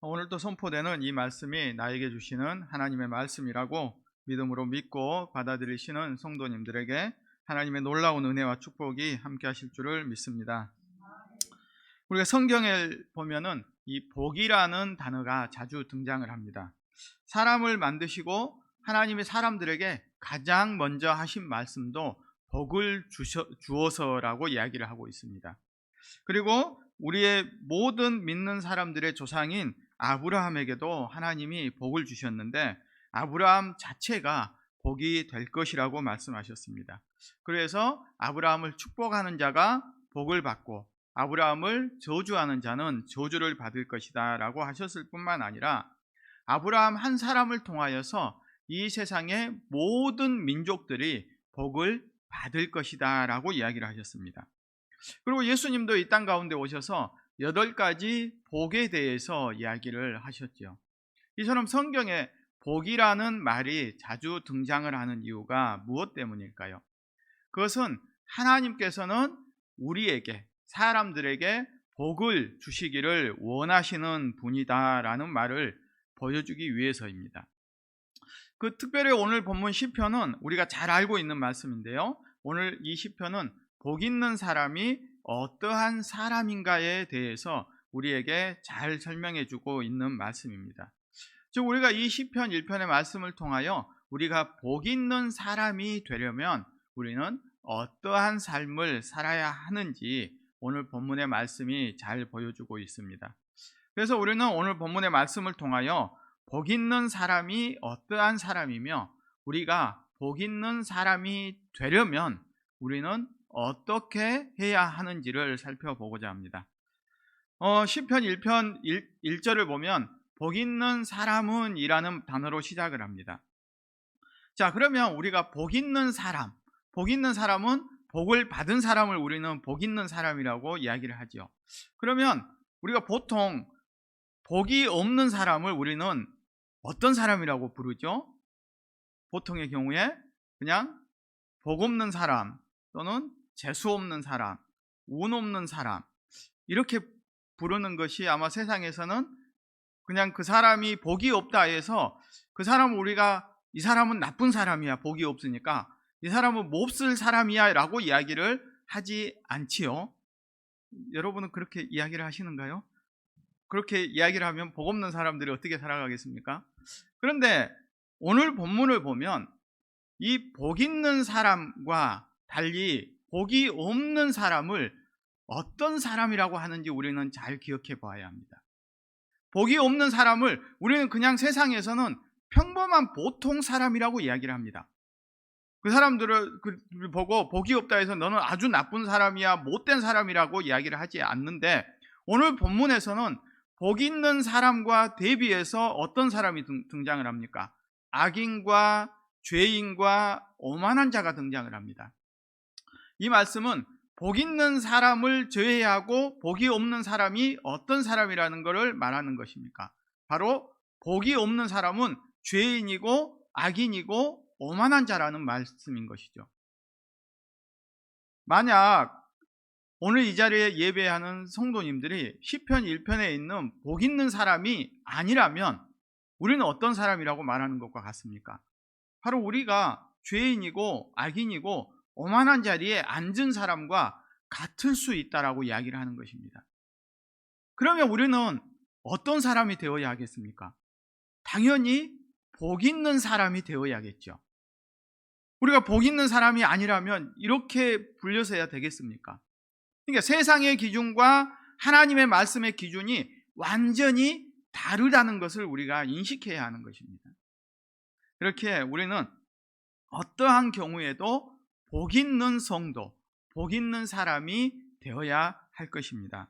오늘 또 선포되는 이 말씀이 나에게 주시는 하나님의 말씀이라고 믿음으로 믿고 받아들이시는 성도님들에게 하나님의 놀라운 은혜와 축복이 함께 하실 줄을 믿습니다. 우리가 성경에 보면은 이 복이라는 단어가 자주 등장을 합니다. 사람을 만드시고 하나님이 사람들에게 가장 먼저 하신 말씀도 복을 주어서라고 이야기를 하고 있습니다. 그리고 우리의 모든 믿는 사람들의 조상인 아브라함에게도 하나님이 복을 주셨는데 아브라함 자체가 복이 될 것이라고 말씀하셨습니다. 그래서 아브라함을 축복하는 자가 복을 받고 아브라함을 저주하는 자는 저주를 받을 것이다 라고 하셨을 뿐만 아니라 아브라함 한 사람을 통하여서 이 세상의 모든 민족들이 복을 받을 것이다 라고 이야기를 하셨습니다. 그리고 예수님도 이 땅 가운데 오셔서 8가지 복에 대해서 이야기를 하셨죠. 이처럼 성경에 복이라는 말이 자주 등장을 하는 이유가 무엇 때문일까요? 그것은 하나님께서는 우리에게, 사람들에게 복을 주시기를 원하시는 분이다라는 말을 보여주기 위해서입니다. 특별히 오늘 본문 시편은 우리가 잘 알고 있는 말씀인데요. 오늘 이 시편은 복 있는 사람이 어떠한 사람인가에 대해서 우리에게 잘 설명해 주고 있는 말씀입니다. 즉 우리가 이 시편 1편의 말씀을 통하여 우리가 복 있는 사람이 되려면 우리는 어떠한 삶을 살아야 하는지 오늘 본문의 말씀이 잘 보여주고 있습니다. 그래서 우리는 오늘 본문의 말씀을 통하여 복 있는 사람이 어떠한 사람이며 우리가 복 있는 사람이 되려면 우리는 어떻게 해야 하는지를 살펴보고자 합니다. 시편 1편 1절을 보면 복 있는 사람은 이라는 단어로 시작을 합니다. 자, 그러면 우리가 복 있는 사람은 복을 받은 사람을 우리는 복 있는 사람이라고 이야기를 하죠. 그러면 우리가 보통 복이 없는 사람을 우리는 어떤 사람이라고 부르죠? 보통의 경우에 그냥 복 없는 사람 또는 재수 없는 사람, 운 없는 사람 이렇게 부르는 것이 아마 세상에서는 그냥 그 사람이 복이 없다 해서 그 사람은 우리가 이 사람은 나쁜 사람이야, 복이 없으니까 이 사람은 몹쓸 사람이야 라고 이야기를 하지 않지요. 여러분은 그렇게 이야기를 하시는가요? 그렇게 이야기를 하면 복 없는 사람들이 어떻게 살아가겠습니까? 그런데 오늘 본문을 보면 이 복 있는 사람과 달리 복이 없는 사람을 어떤 사람이라고 하는지 우리는 잘 기억해 봐야 합니다. 복이 없는 사람을 우리는 그냥 세상에서는 평범한 보통 사람이라고 이야기를 합니다. 그 사람들을 보고 복이 없다 해서 너는 아주 나쁜 사람이야, 못된 사람이라고 이야기를 하지 않는데 오늘 본문에서는 복 있는 사람과 대비해서 어떤 사람이 등장을 합니까? 악인과 죄인과 오만한 자가 등장을 합니다. 이 말씀은 복 있는 사람을 제외하고 복이 없는 사람이 어떤 사람이라는 것을 말하는 것입니까? 바로 복이 없는 사람은 죄인이고 악인이고 오만한 자라는 말씀인 것이죠. 만약 오늘 이 자리에 예배하는 성도님들이 시편 1편에 있는 복 있는 사람이 아니라면 우리는 어떤 사람이라고 말하는 것과 같습니까? 바로 우리가 죄인이고 악인이고 오만한 자리에 앉은 사람과 같을 수 있다라고 이야기를 하는 것입니다. 그러면 우리는 어떤 사람이 되어야 하겠습니까? 당연히 복 있는 사람이 되어야겠죠. 우리가 복 있는 사람이 아니라면 이렇게 불려서야 되겠습니까? 그러니까 세상의 기준과 하나님의 말씀의 기준이 완전히 다르다는 것을 우리가 인식해야 하는 것입니다. 그렇게 우리는 어떠한 경우에도 복 있는 성도, 복 있는 사람이 되어야 할 것입니다.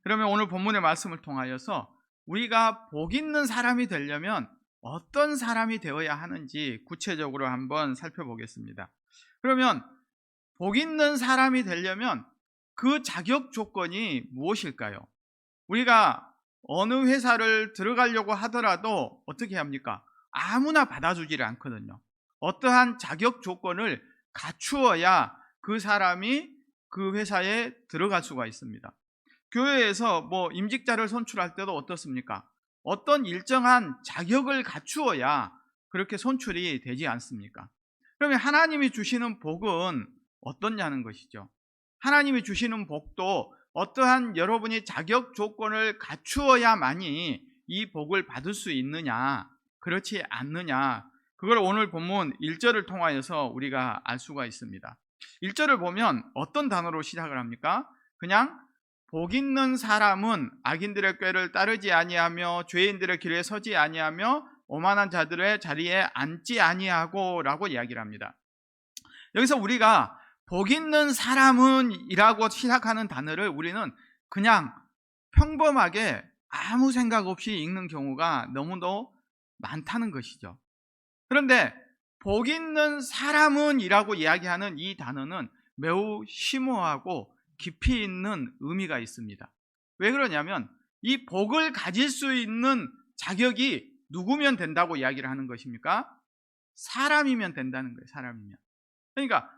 그러면 오늘 본문의 말씀을 통하여서 우리가 복 있는 사람이 되려면 어떤 사람이 되어야 하는지 구체적으로 한번 살펴보겠습니다. 그러면 복 있는 사람이 되려면 그 자격 조건이 무엇일까요? 우리가 어느 회사를 들어가려고 하더라도 어떻게 합니까? 아무나 받아주지를 않거든요. 어떠한 자격 조건을 갖추어야 그 사람이 그 회사에 들어갈 수가 있습니다. 교회에서 임직자를 선출할 때도 어떻습니까? 어떤 일정한 자격을 갖추어야 그렇게 손출이 되지 않습니까? 그러면 하나님이 주시는 복은 어떻냐는 것이죠. 하나님이 주시는 복도 어떠한 여러분이 자격 조건을 갖추어야만이 이 복을 받을 수 있느냐, 그렇지 않느냐, 그걸 오늘 본문 1절을 통하여서 우리가 알 수가 있습니다. 1절을 보면 어떤 단어로 시작을 합니까? 그냥 복 있는 사람은 악인들의 꾀를 따르지 아니하며 죄인들의 길에 서지 아니하며 오만한 자들의 자리에 앉지 아니하고 라고 이야기를 합니다. 여기서 우리가 복 있는 사람은 이라고 시작하는 단어를 우리는 그냥 평범하게 아무 생각 없이 읽는 경우가 너무도 많다는 것이죠. 그런데 복 있는 사람은 이라고 이야기하는 이 단어는 매우 심오하고 깊이 있는 의미가 있습니다. 왜 그러냐면 이 복을 가질 수 있는 자격이 누구면 된다고 이야기를 하는 것입니까? 사람이면 된다는 거예요. 사람이면. 그러니까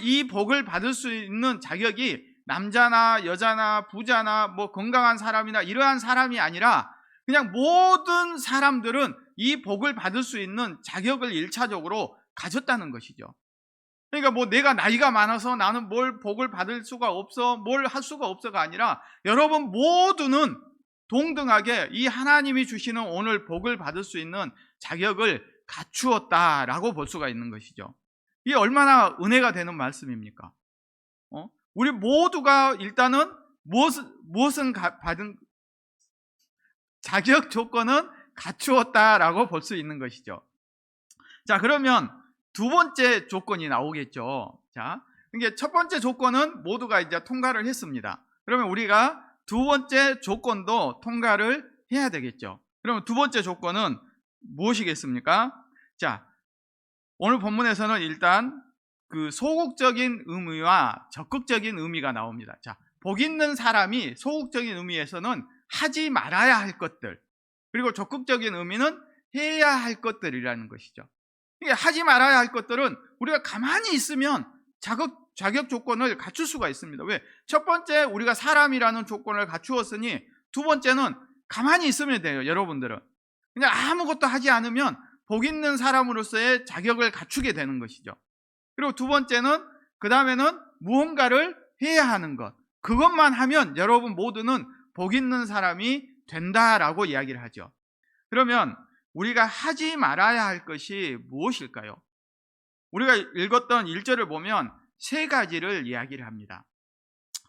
이 복을 받을 수 있는 자격이 남자나 여자나 부자나 뭐 건강한 사람이나 이러한 사람이 아니라 그냥 모든 사람들은 이 복을 받을 수 있는 자격을 1차적으로 가졌다는 것이죠. 그러니까 뭐 내가 나이가 많아서 나는 뭘 복을 받을 수가 없어, 뭘 할 수가 없어가 아니라 여러분 모두는 동등하게 이 하나님이 주시는 오늘 복을 받을 수 있는 자격을 갖추었다라고 볼 수가 있는 것이죠. 이게 얼마나 은혜가 되는 말씀입니까? 우리 모두가 일단은 무엇은 받은 자격 조건은 갖추었다라고 볼 수 있는 것이죠. 자, 그러면 두 번째 조건이 나오겠죠. 자, 이게 첫 번째 조건은 모두가 이제 통과를 했습니다. 그러면 우리가 두 번째 조건도 통과를 해야 되겠죠. 그러면 두 번째 조건은 무엇이겠습니까? 자, 오늘 본문에서는 일단 그 소극적인 의미와 적극적인 의미가 나옵니다. 자, 복 있는 사람이 소극적인 의미에서는 하지 말아야 할 것들, 그리고 적극적인 의미는 해야 할 것들이라는 것이죠. 이게 하지 말아야 할 것들은 우리가 가만히 있으면 자격 조건을 갖출 수가 있습니다. 왜? 첫 번째 우리가 사람이라는 조건을 갖추었으니 두 번째는 가만히 있으면 돼요. 여러분들은 그냥 아무것도 하지 않으면 복 있는 사람으로서의 자격을 갖추게 되는 것이죠. 그리고 두 번째는 그 다음에는 무언가를 해야 하는 것, 그것만 하면 여러분 모두는 복 있는 사람이 된다라고 이야기를 하죠. 그러면 우리가 하지 말아야 할 것이 무엇일까요? 우리가 읽었던 1절을 보면 세 가지를 이야기를 합니다.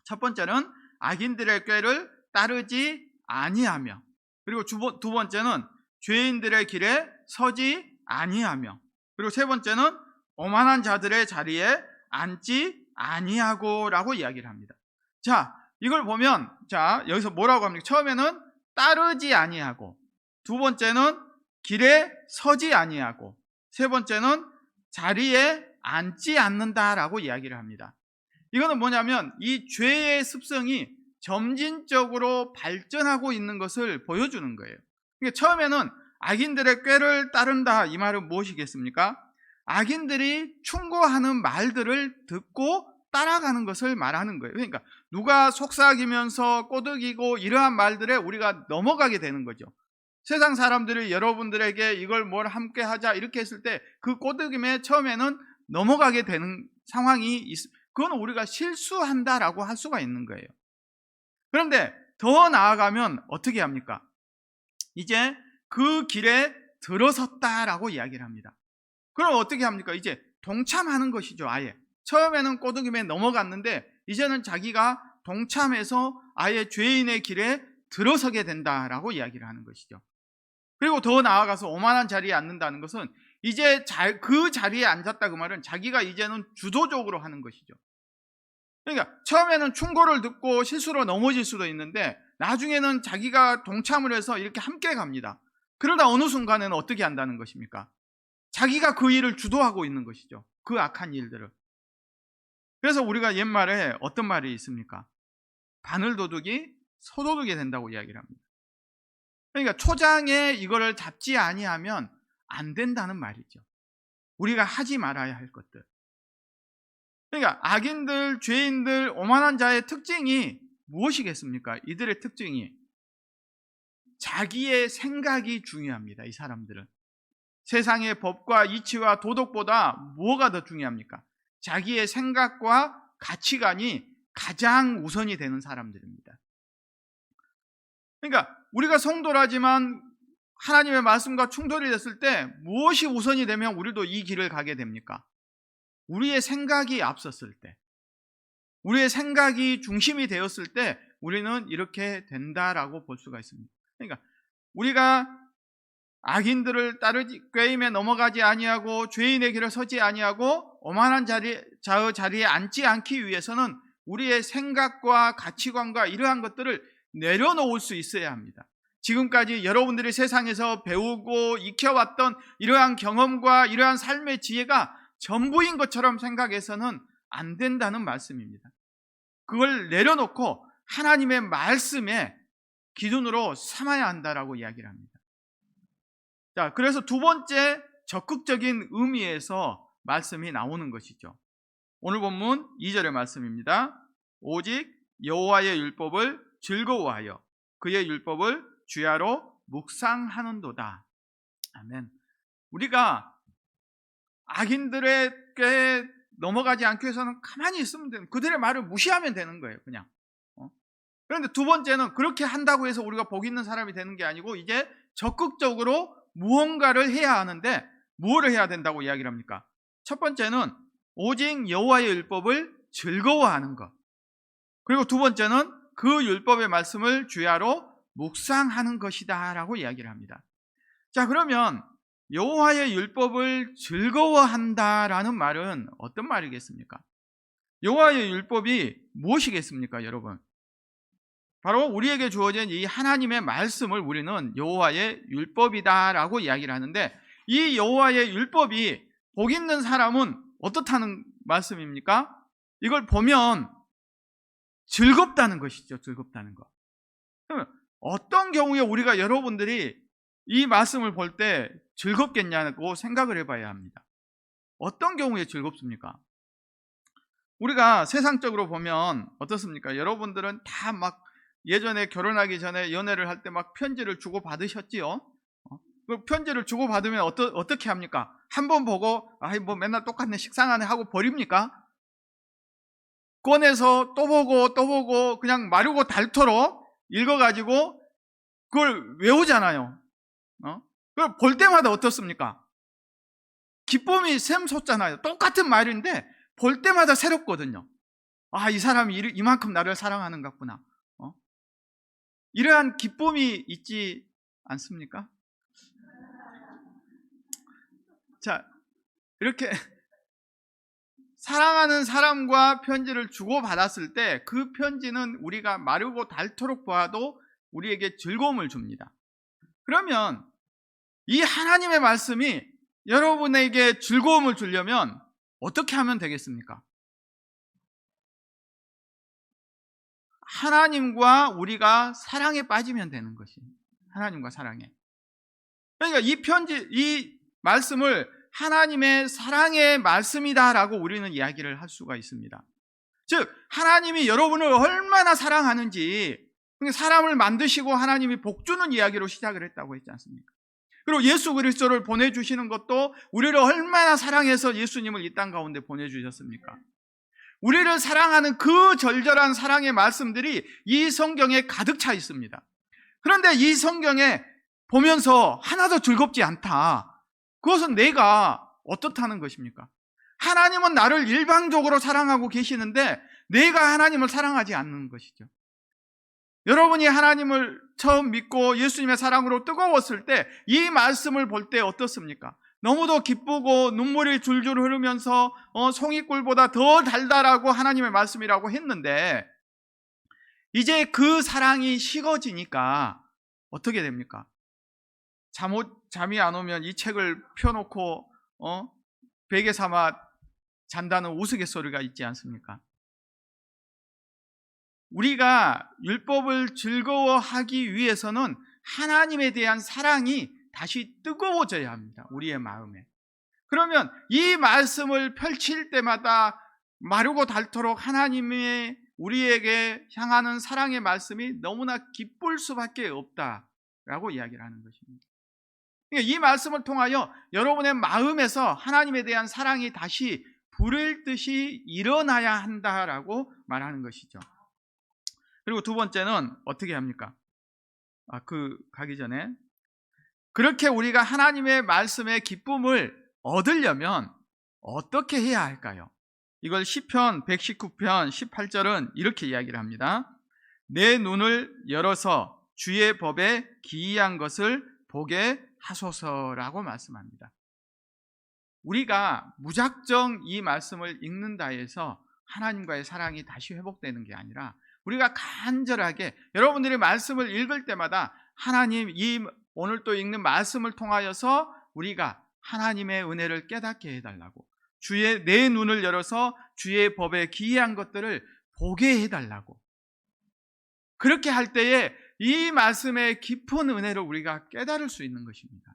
첫 번째는 악인들의 꾀를 따르지 아니하며, 그리고 두 번째는 죄인들의 길에 서지 아니하며, 그리고 세 번째는 오만한 자들의 자리에 앉지 아니하고 라고 이야기를 합니다. 자, 이걸 보면 자, 여기서 뭐라고 합니까? 처음에는 따르지 아니하고, 두 번째는 길에 서지 아니하고, 세 번째는 자리에 앉지 않는다라고 이야기를 합니다. 이거는 뭐냐면 이 죄의 습성이 점진적으로 발전하고 있는 것을 보여주는 거예요. 그러니까 처음에는 악인들의 꾀를 따른다, 이 말은 무엇이겠습니까? 악인들이 충고하는 말들을 듣고 따라가는 것을 말하는 거예요. 그러니까 누가 속삭이면서 꼬드기고 이러한 말들에 우리가 넘어가게 되는 거죠. 세상 사람들이 여러분들에게 이걸 뭘 함께 하자 이렇게 했을 때 그 꼬드김에 처음에는 넘어가게 되는 상황이 그건 우리가 실수한다라고 할 수가 있는 거예요. 그런데 더 나아가면 어떻게 합니까? 이제 그 길에 들어섰다라고 이야기를 합니다. 그럼 어떻게 합니까? 이제 동참하는 것이죠. 아예 처음에는 꼬드김에 넘어갔는데 이제는 자기가 동참해서 아예 죄인의 길에 들어서게 된다라고 이야기를 하는 것이죠. 그리고 더 나아가서 오만한 자리에 앉는다는 것은 이제 그 자리에 앉았다, 그 말은 자기가 이제는 주도적으로 하는 것이죠. 그러니까 처음에는 충고를 듣고 실수로 넘어질 수도 있는데 나중에는 자기가 동참을 해서 이렇게 함께 갑니다. 그러다 어느 순간에는 어떻게 한다는 것입니까? 자기가 그 일을 주도하고 있는 것이죠. 그 악한 일들을. 그래서 우리가 옛말에 어떤 말이 있습니까? 바늘도둑이 소도둑이 된다고 이야기를 합니다. 그러니까 초장에 이거를 잡지 아니하면 안 된다는 말이죠. 우리가 하지 말아야 할 것들. 그러니까 악인들, 죄인들, 오만한 자의 특징이 무엇이겠습니까? 이들의 특징이 자기의 생각이 중요합니다. 이 사람들은 세상의 법과 이치와 도덕보다 뭐가 더 중요합니까? 자기의 생각과 가치관이 가장 우선이 되는 사람들입니다. 그러니까 우리가 성도라지만 하나님의 말씀과 충돌이 됐을 때 무엇이 우선이 되면 우리도 이 길을 가게 됩니까? 우리의 생각이 앞섰을 때, 우리의 생각이 중심이 되었을 때 우리는 이렇게 된다라고 볼 수가 있습니다. 그러니까 우리가 악인들을 따르지 꾀임에 넘어가지 아니하고 죄인의 길을 서지 아니하고 오만한 자리에 앉지 않기 위해서는 우리의 생각과 가치관과 이러한 것들을 내려놓을 수 있어야 합니다. 지금까지 여러분들이 세상에서 배우고 익혀왔던 이러한 경험과 이러한 삶의 지혜가 전부인 것처럼 생각해서는 안 된다는 말씀입니다. 그걸 내려놓고 하나님의 말씀에 기준으로 삼아야 한다라고 이야기를 합니다. 자, 그래서 두 번째 적극적인 의미에서 말씀이 나오는 것이죠. 오늘 본문 2절의 말씀입니다. 오직 여호와의 율법을 즐거워하여 그의 율법을 주야로 묵상하는도다. 아멘. 우리가 악인들에게 넘어가지 않기 위해서는 가만히 있으면 되는, 그들의 말을 무시하면 되는 거예요, 그냥. 그런데 두 번째는 그렇게 한다고 해서 우리가 복 있는 사람이 되는 게 아니고 이제 적극적으로 무언가를 해야 하는데 무엇을 해야 된다고 이야기를 합니까? 첫 번째는 오직 여호와의 율법을 즐거워하는 것. 그리고 두 번째는 그 율법의 말씀을 주야로 묵상하는 것이다 라고 이야기를 합니다. 자, 그러면 여호와의 율법을 즐거워한다라는 말은 어떤 말이겠습니까? 여호와의 율법이 무엇이겠습니까, 여러분? 바로 우리에게 주어진 이 하나님의 말씀을 우리는 여호와의 율법이다라고 이야기를 하는데, 이 여호와의 율법이 복 있는 사람은 어떻다는 말씀입니까? 이걸 보면 즐겁다는 것이죠. 즐겁다는 것. 그러면 어떤 경우에 우리가 여러분들이 이 말씀을 볼 때 즐겁겠냐고 생각을 해봐야 합니다. 어떤 경우에 즐겁습니까? 우리가 세상적으로 보면 어떻습니까? 여러분들은 다 막 예전에 결혼하기 전에 연애를 할 때 막 편지를 주고 받으셨지요? 그 편지를 주고 받으면 어떻게 합니까? 한 번 보고 아이 뭐 맨날 똑같네 식상하네 하고 버립니까? 꺼내서 또 보고 그냥 마르고 닳도록 읽어가지고 그걸 외우잖아요. 그걸 볼 때마다 어떻습니까? 기쁨이 샘솟잖아요. 똑같은 말인데 볼 때마다 새롭거든요. 아, 이 사람이 이만큼 나를 사랑하는 것 같구나. 이러한 기쁨이 있지 않습니까? 자, 이렇게 사랑하는 사람과 편지를 주고받았을 때 그 편지는 우리가 마르고 닳도록 봐도 우리에게 즐거움을 줍니다. 그러면 이 하나님의 말씀이 여러분에게 즐거움을 주려면 어떻게 하면 되겠습니까? 하나님과 우리가 사랑에 빠지면 되는 것이 하나님과 사랑에. 그러니까 이 말씀을 하나님의 사랑의 말씀이다라고 우리는 이야기를 할 수가 있습니다. 즉 하나님이 여러분을 얼마나 사랑하는지, 사람을 만드시고 하나님이 복주는 이야기로 시작을 했다고 했지 않습니까? 그리고 예수 그리스도를 보내주시는 것도 우리를 얼마나 사랑해서 예수님을 이 땅 가운데 보내주셨습니까? 우리를 사랑하는 그 절절한 사랑의 말씀들이 이 성경에 가득 차 있습니다. 그런데 이 성경에 보면서 하나도 즐겁지 않다. 그것은 내가 어떻다는 것입니까? 하나님은 나를 일방적으로 사랑하고 계시는데 내가 하나님을 사랑하지 않는 것이죠. 여러분이 하나님을 처음 믿고 예수님의 사랑으로 뜨거웠을 때 이 말씀을 볼 때 어떻습니까? 너무도 기쁘고 눈물이 줄줄 흐르면서 송이꿀보다 더 달달하고 하나님의 말씀이라고 했는데 이제 그 사랑이 식어지니까 어떻게 됩니까? 잠이 안 오면 이 책을 펴놓고 베개 삼아 잔다는 우스갯소리가 있지 않습니까? 우리가 율법을 즐거워하기 위해서는 하나님에 대한 사랑이 다시 뜨거워져야 합니다. 우리의 마음에. 그러면 이 말씀을 펼칠 때마다 마르고 닳도록 하나님의 우리에게 향하는 사랑의 말씀이 너무나 기쁠 수밖에 없다. 라고 이야기를 하는 것입니다. 그러니까 이 말씀을 통하여 여러분의 마음에서 하나님에 대한 사랑이 다시 불을 듯이 일어나야 한다라고 말하는 것이죠. 그리고 두 번째는 어떻게 합니까? 가기 전에 그렇게 우리가 하나님의 말씀의 기쁨을 얻으려면 어떻게 해야 할까요? 이걸 시편 119편 18절은 이렇게 이야기를 합니다. 내 눈을 열어서 주의 법에 기이한 것을 보게 하소서라고 말씀합니다. 우리가 무작정 이 말씀을 읽는다 해서 하나님과의 사랑이 다시 회복되는 게 아니라 우리가 간절하게 여러분들이 말씀을 읽을 때마다 하나님 이 오늘 또 읽는 말씀을 통하여서 우리가 하나님의 은혜를 깨닫게 해달라고 내 눈을 열어서 주의 법에 기이한 것들을 보게 해달라고 그렇게 할 때에 이 말씀의 깊은 은혜를 우리가 깨달을 수 있는 것입니다.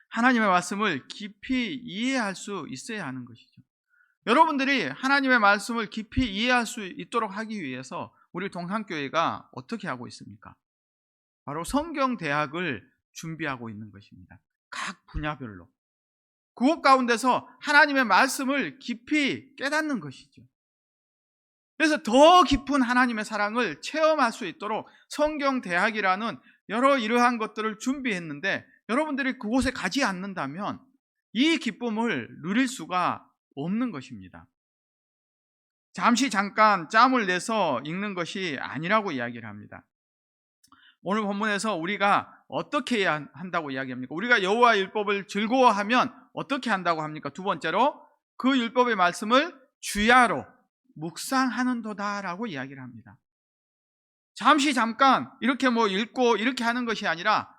하나님의 말씀을 깊이 이해할 수 있어야 하는 것이죠. 여러분들이 하나님의 말씀을 깊이 이해할 수 있도록 하기 위해서 우리 동산교회가 어떻게 하고 있습니까? 바로 성경대학을 준비하고 있는 것입니다. 각 분야별로. 그것 가운데서 하나님의 말씀을 깊이 깨닫는 것이죠. 그래서 더 깊은 하나님의 사랑을 체험할 수 있도록 성경대학이라는 여러 이러한 것들을 준비했는데 여러분들이 그곳에 가지 않는다면 이 기쁨을 누릴 수가 없는 것입니다. 잠깐 짬을 내서 읽는 것이 아니라고 이야기를 합니다. 오늘 본문에서 우리가 어떻게 해야 한다고 이야기합니까? 우리가 여호와 율법을 즐거워하면 어떻게 한다고 합니까? 두 번째로 그 율법의 말씀을 주야로 묵상하는도다라고 이야기를 합니다. 잠깐 이렇게 읽고 이렇게 하는 것이 아니라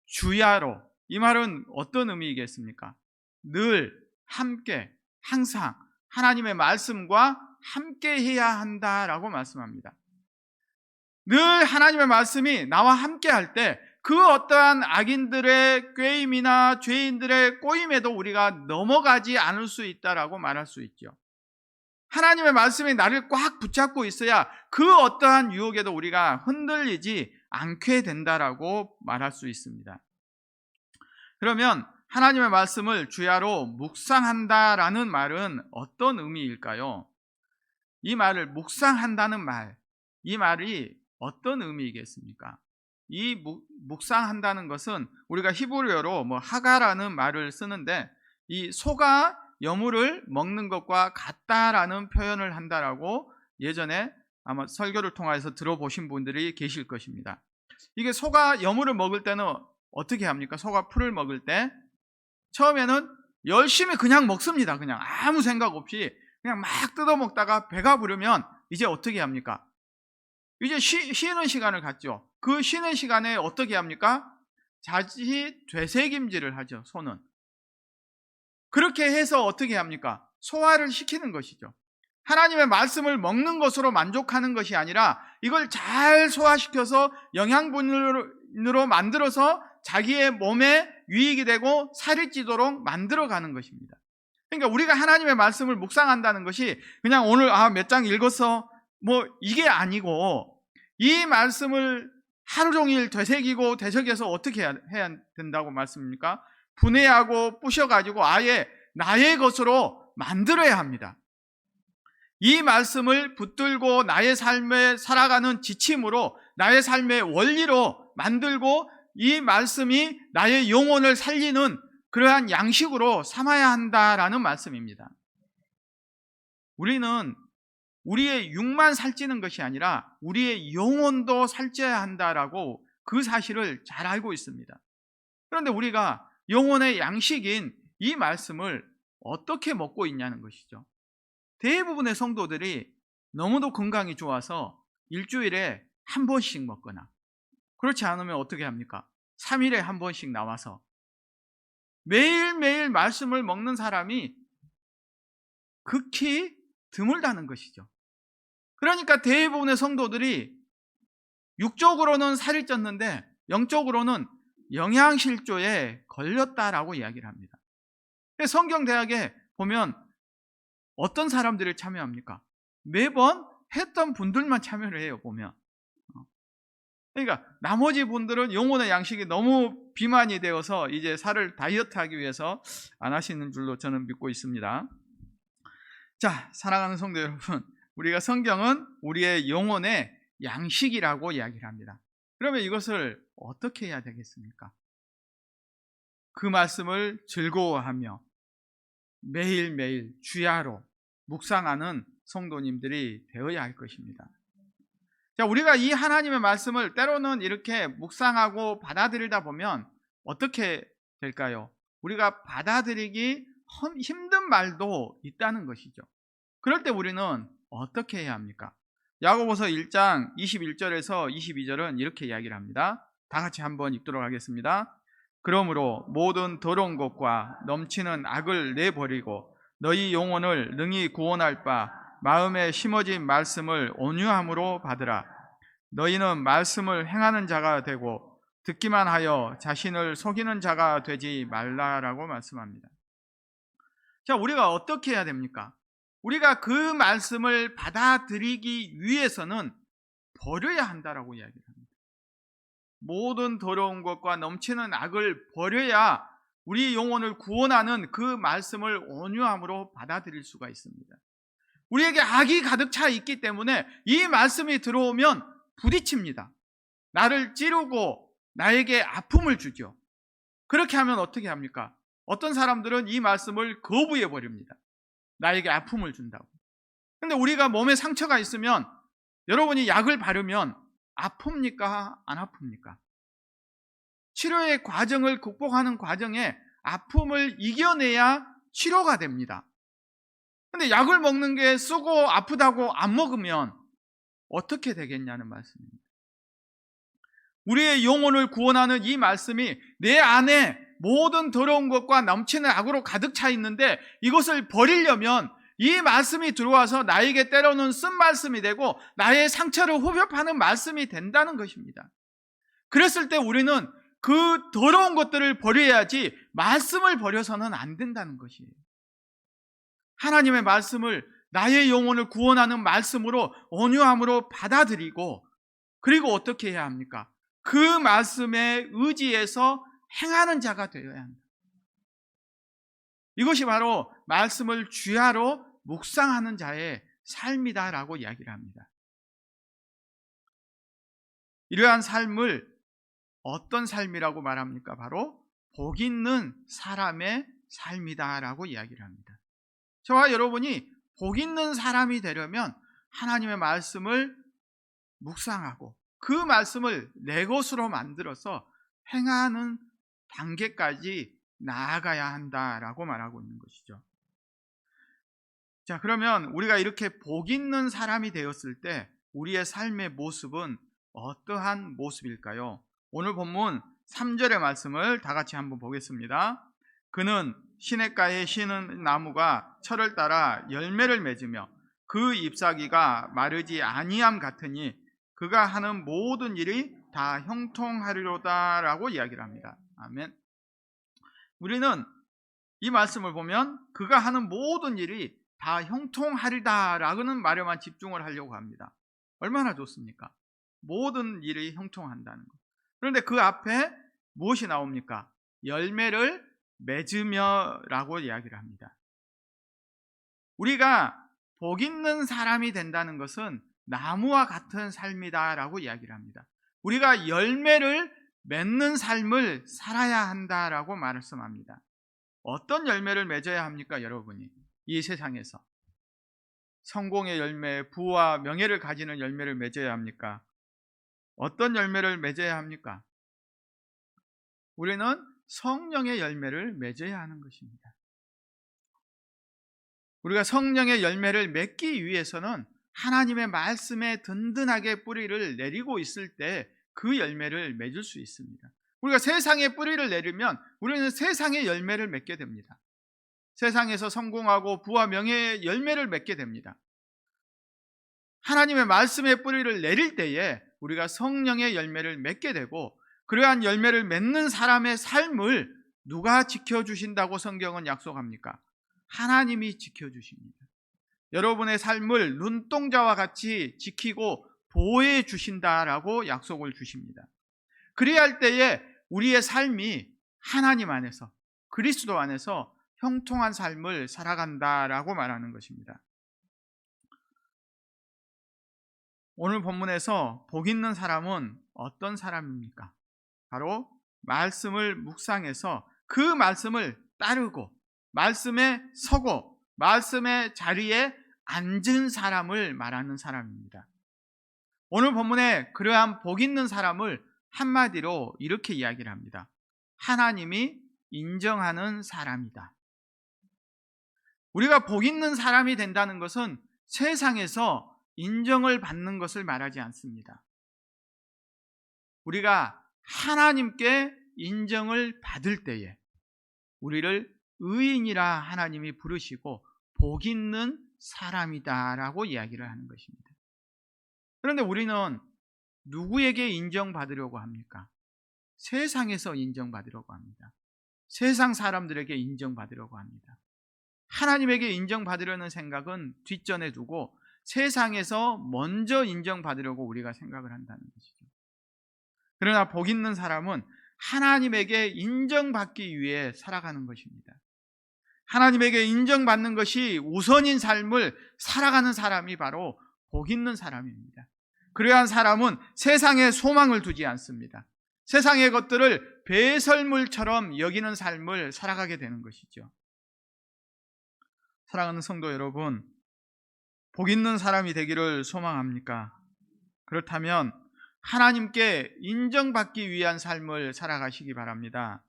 주야로, 이 말은 어떤 의미이겠습니까? 늘 함께 항상 하나님의 말씀과 함께 해야 한다라고 말씀합니다. 늘 하나님의 말씀이 나와 함께 할 때 그 어떠한 악인들의 꾀임이나 죄인들의 꼬임에도 우리가 넘어가지 않을 수 있다라고 말할 수 있죠. 하나님의 말씀이 나를 꽉 붙잡고 있어야 그 어떠한 유혹에도 우리가 흔들리지 않게 된다라고 말할 수 있습니다. 그러면 하나님의 말씀을 주야로 묵상한다라는 말은 어떤 의미일까요? 이 말을 묵상한다는 말, 이 말이 어떤 의미이겠습니까? 이 묵상한다는 것은 우리가 히브리어로 하가라는 말을 쓰는데 이 소가 여물을 먹는 것과 같다라는 표현을 한다라고 예전에 아마 설교를 통해서 들어보신 분들이 계실 것입니다. 이게 소가 여물을 먹을 때는 어떻게 합니까? 소가 풀을 먹을 때 처음에는 열심히 그냥 먹습니다. 그냥 아무 생각 없이 그냥 막 뜯어먹다가 배가 부르면 이제 어떻게 합니까? 이제 쉬는 시간을 갖죠. 그 쉬는 시간에 어떻게 합니까? 자칫 되새김질을 하죠. 소는. 그렇게 해서 어떻게 합니까? 소화를 시키는 것이죠. 하나님의 말씀을 먹는 것으로 만족하는 것이 아니라 이걸 잘 소화시켜서 영양분으로 만들어서 자기의 몸에 유익이 되고 살이 찌도록 만들어가는 것입니다. 그러니까 우리가 하나님의 말씀을 묵상한다는 것이 그냥 오늘 몇 장 읽었어 이게 아니고 이 말씀을 하루 종일 되새기고 되새겨서 어떻게 해야 된다고 말씀입니까? 분해하고 부셔가지고 아예 나의 것으로 만들어야 합니다. 이 말씀을 붙들고 나의 삶에 살아가는 지침으로 나의 삶의 원리로 만들고 이 말씀이 나의 영혼을 살리는 그러한 양식으로 삼아야 한다라는 말씀입니다. 우리는 우리의 육만 살찌는 것이 아니라 우리의 영혼도 살쪄야 한다라고 그 사실을 잘 알고 있습니다. 그런데 우리가 영혼의 양식인 이 말씀을 어떻게 먹고 있냐는 것이죠. 대부분의 성도들이 너무도 건강이 좋아서 일주일에 한 번씩 먹거나 그렇지 않으면 어떻게 합니까? 3일에 한 번씩 나와서 매일매일 말씀을 먹는 사람이 극히 드물다는 것이죠. 그러니까 대부분의 성도들이 육적으로는 살이 쪘는데 영적으로는 영양실조에 걸렸다라고 이야기를 합니다. 성경대학에 보면 어떤 사람들이 참여합니까? 매번 했던 분들만 참여를 해요. 보면 그러니까 나머지 분들은 영혼의 양식이 너무 비만이 되어서 이제 살을 다이어트하기 위해서 안 하시는 줄로 저는 믿고 있습니다. 자, 사랑하는 성도 여러분, 우리가 성경은 우리의 영혼의 양식이라고 이야기를 합니다. 그러면 이것을 어떻게 해야 되겠습니까? 그 말씀을 즐거워하며 매일매일 주야로 묵상하는 성도님들이 되어야 할 것입니다. 자, 우리가 이 하나님의 말씀을 때로는 이렇게 묵상하고 받아들이다 보면 어떻게 될까요? 우리가 받아들이기 힘든 말도 있다는 것이죠. 그럴 때 우리는 어떻게 해야 합니까? 야고보서 1장 21절에서 22절은 이렇게 이야기를 합니다. 다 같이 한번 읽도록 하겠습니다. 그러므로 모든 더러운 것과 넘치는 악을 내버리고 너희 영혼을 능히 구원할 바 마음에 심어진 말씀을 온유함으로 받으라. 너희는 말씀을 행하는 자가 되고 듣기만 하여 자신을 속이는 자가 되지 말라라고 말씀합니다. 자, 우리가 어떻게 해야 됩니까? 우리가 그 말씀을 받아들이기 위해서는 버려야 한다라고 이야기를 합니다. 모든 더러운 것과 넘치는 악을 버려야 우리 영혼을 구원하는 그 말씀을 온유함으로 받아들일 수가 있습니다. 우리에게 악이 가득 차 있기 때문에 이 말씀이 들어오면 부딪힙니다. 나를 찌르고 나에게 아픔을 주죠. 그렇게 하면 어떻게 합니까? 어떤 사람들은 이 말씀을 거부해 버립니다. 나에게 아픔을 준다고. 근데 우리가 몸에 상처가 있으면 여러분이 약을 바르면 아픕니까? 안 아픕니까? 치료의 과정을 극복하는 과정에 아픔을 이겨내야 치료가 됩니다. 근데 약을 먹는 게 쓰고 아프다고 안 먹으면 어떻게 되겠냐는 말씀입니다. 우리의 영혼을 구원하는 이 말씀이 내 안에 모든 더러운 것과 넘치는 악으로 가득 차 있는데 이것을 버리려면 이 말씀이 들어와서 나에게 때로는 쓴 말씀이 되고 나의 상처를 호흡하는 말씀이 된다는 것입니다. 그랬을 때 우리는 그 더러운 것들을 버려야지 말씀을 버려서는 안 된다는 것이에요. 하나님의 말씀을 나의 영혼을 구원하는 말씀으로 온유함으로 받아들이고 그리고 어떻게 해야 합니까? 그 말씀에 의지해서 행하는 자가 되어야 합니다. 이것이 바로 말씀을 주야로 묵상하는 자의 삶이다라고 이야기를 합니다. 이러한 삶을 어떤 삶이라고 말합니까? 바로 복 있는 사람의 삶이다라고 이야기를 합니다. 저와 여러분이 복 있는 사람이 되려면 하나님의 말씀을 묵상하고 그 말씀을 내 것으로 만들어서 행하는 단계까지 나아가야 한다라고 말하고 있는 것이죠. 자, 그러면 우리가 이렇게 복 있는 사람이 되었을 때 우리의 삶의 모습은 어떠한 모습일까요? 오늘 본문 3절의 말씀을 다 같이 한번 보겠습니다. 그는 시냇가에 쉬는 나무가 철을 따라 열매를 맺으며 그 잎사귀가 마르지 아니함 같으니 그가 하는 모든 일이 다 형통하리로다라고 이야기를 합니다. 아멘. 우리는 이 말씀을 보면 그가 하는 모든 일이 다 형통하리다라는 말에만 집중을 하려고 합니다. 얼마나 좋습니까? 모든 일이 형통한다는 것. 그런데 그 앞에 무엇이 나옵니까? 열매를 맺으며 라고 이야기를 합니다. 우리가 복 있는 사람이 된다는 것은 나무와 같은 삶이다 라고 이야기를 합니다. 우리가 열매를 맺는 삶을 살아야 한다라고 말씀합니다. 어떤 열매를 맺어야 합니까, 여러분이? 이 세상에서 성공의 열매, 부와 명예를 가지는 열매를 맺어야 합니까? 어떤 열매를 맺어야 합니까? 우리는 성령의 열매를 맺어야 하는 것입니다. 우리가 성령의 열매를 맺기 위해서는 하나님의 말씀에 든든하게 뿌리를 내리고 있을 때 그 열매를 맺을 수 있습니다. 우리가 세상에 뿌리를 내리면 우리는 세상의 열매를 맺게 됩니다. 세상에서 성공하고 부와 명예의 열매를 맺게 됩니다. 하나님의 말씀에 뿌리를 내릴 때에 우리가 성령의 열매를 맺게 되고 그러한 열매를 맺는 사람의 삶을 누가 지켜주신다고 성경은 약속합니까? 하나님이 지켜주십니다. 여러분의 삶을 눈동자와 같이 지키고 보호해 주신다라고 약속을 주십니다. 그래야 할 때에 우리의 삶이 하나님 안에서, 그리스도 안에서 형통한 삶을 살아간다라고 말하는 것입니다. 오늘 본문에서 복 있는 사람은 어떤 사람입니까? 바로 말씀을 묵상해서 그 말씀을 따르고 말씀에 서고 말씀의 자리에 앉은 사람을 말하는 사람입니다. 오늘 본문에 그러한 복 있는 사람을 한마디로 이렇게 이야기를 합니다. 하나님이 인정하는 사람이다. 우리가 복 있는 사람이 된다는 것은 세상에서 인정을 받는 것을 말하지 않습니다. 우리가 하나님께 인정을 받을 때에 우리를 의인이라 하나님이 부르시고 복 있는 사람이다라고 이야기를 하는 것입니다. 그런데 우리는 누구에게 인정받으려고 합니까? 세상에서 인정받으려고 합니다. 세상 사람들에게 인정받으려고 합니다. 하나님에게 인정받으려는 생각은 뒷전에 두고 세상에서 먼저 인정받으려고 우리가 생각을 한다는 것이죠. 그러나 복 있는 사람은 하나님에게 인정받기 위해 살아가는 것입니다. 하나님에게 인정받는 것이 우선인 삶을 살아가는 사람이 바로 복 있는 사람입니다. 그러한 사람은 세상에 소망을 두지 않습니다. 세상의 것들을 배설물처럼 여기는 삶을 살아가게 되는 것이죠. 사랑하는 성도 여러분, 복 있는 사람이 되기를 소망합니까? 그렇다면 하나님께 인정받기 위한 삶을 살아가시기 바랍니다.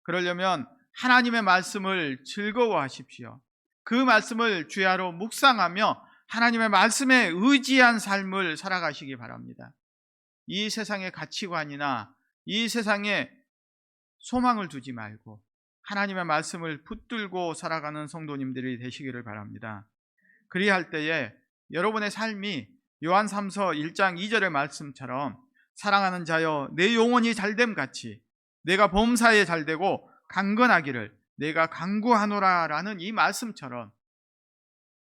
그러려면 하나님의 말씀을 즐거워하십시오. 그 말씀을 주야로 묵상하며 하나님의 말씀에 의지한 삶을 살아가시기 바랍니다. 이 세상의 가치관이나 이 세상에 소망을 두지 말고 하나님의 말씀을 붙들고 살아가는 성도님들이 되시기를 바랍니다. 그리할 때에 여러분의 삶이 요한 3서 1장 2절의 말씀처럼 사랑하는 자여 내 영혼이 잘됨 같이 내가 범사에 잘되고 강건하기를 내가 간구하노라 라는 이 말씀처럼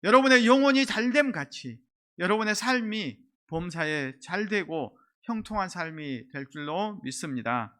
여러분의 영혼이 잘됨 같이 여러분의 삶이 범사에 잘되고 형통한 삶이 될 줄로 믿습니다.